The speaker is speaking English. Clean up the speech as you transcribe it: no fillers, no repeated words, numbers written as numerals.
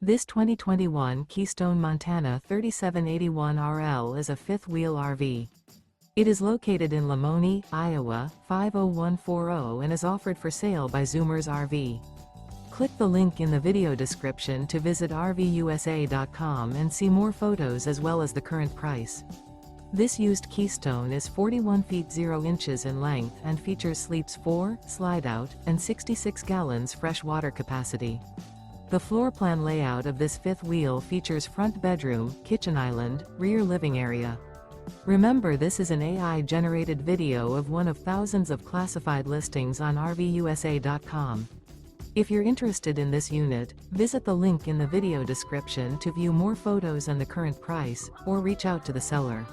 This 2021 Keystone Montana 3781RL is a fifth-wheel RV. It is located in Lamoni, Iowa, 50140 and is offered for sale by Zoomers RV. Click the link in the video description to visit RVUSA.com and see more photos as well as the current price. This used Keystone is 41 feet 0 inches in length and features sleeps 4, slide-out, and 66 gallons fresh water capacity. The floor plan layout of this fifth wheel features front bedroom, kitchen island, rear living area. Remember, this is an AI-generated video of one of thousands of classified listings on RVUSA.com. If you're interested in this unit, visit the link in the video description to view more photos and the current price, or reach out to the seller.